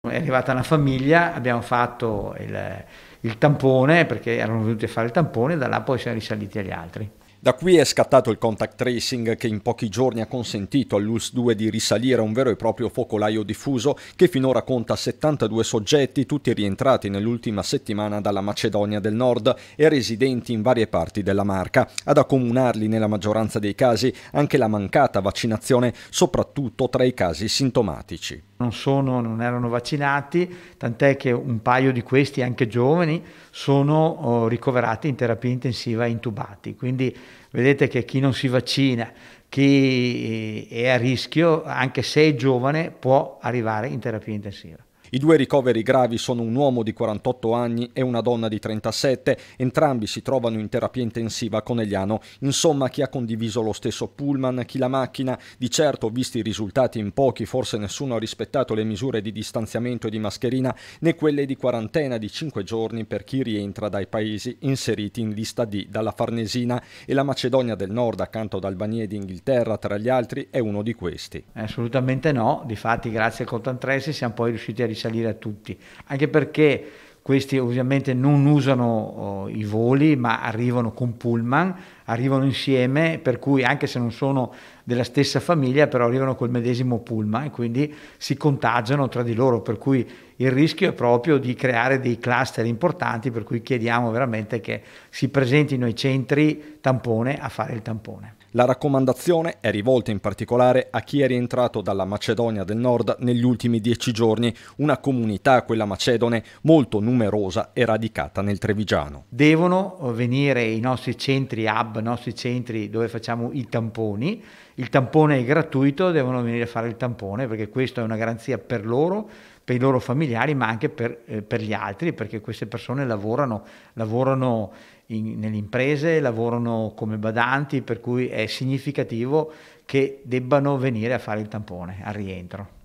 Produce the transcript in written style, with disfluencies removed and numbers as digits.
È arrivata una famiglia, abbiamo fatto il tampone perché erano venuti a fare il tampone e da là poi siamo risaliti agli altri. Da qui è scattato il contact tracing che in pochi giorni ha consentito all'ULSS 2 di risalire a un vero e proprio focolaio diffuso che finora conta 72 soggetti, tutti rientrati nell'ultima settimana dalla Macedonia del Nord e residenti in varie parti della Marca. Ad accomunarli nella maggioranza dei casi anche la mancata vaccinazione, soprattutto tra i casi sintomatici. Non erano vaccinati, tant'è che un paio di questi, anche giovani, sono ricoverati in terapia intensiva e intubati. Quindi vedete che chi non si vaccina, chi è a rischio, anche se è giovane, può arrivare in terapia intensiva. I due ricoveri gravi sono un uomo di 48 anni e una donna di 37, entrambi si trovano in terapia intensiva a Conegliano. Insomma, chi ha condiviso lo stesso pullman, chi la macchina. Di certo, visti i risultati in pochi, forse nessuno ha rispettato le misure di distanziamento e di mascherina, né quelle di quarantena di 5 giorni per chi rientra dai paesi inseriti in lista D dalla Farnesina, e la Macedonia del Nord, accanto ad Albania ed Inghilterra tra gli altri, è uno di questi. Assolutamente no, difatti grazie al contact tracing siamo poi riusciti a risalire a tutti, anche perché questi ovviamente non usano i voli ma arrivano con pullman, arrivano insieme, per cui anche se non sono della stessa famiglia però arrivano col medesimo pullman e quindi si contagiano tra di loro, per cui il rischio è proprio di creare dei cluster importanti, per cui chiediamo veramente che si presentino ai centri tampone a fare il tampone. La raccomandazione è rivolta in particolare a chi è rientrato dalla Macedonia del Nord negli ultimi 10 giorni, una comunità, quella macedone, molto numerosa e radicata nel Trevigiano. Devono venire i nostri centri hub, i nostri centri dove facciamo i tamponi. Il tampone è gratuito, devono venire a fare il tampone perché questa è una garanzia per loro, per i loro familiari, ma anche per gli altri, perché queste persone lavorano nelle imprese, lavorano come badanti, per cui è significativo che debbano venire a fare il tampone al rientro.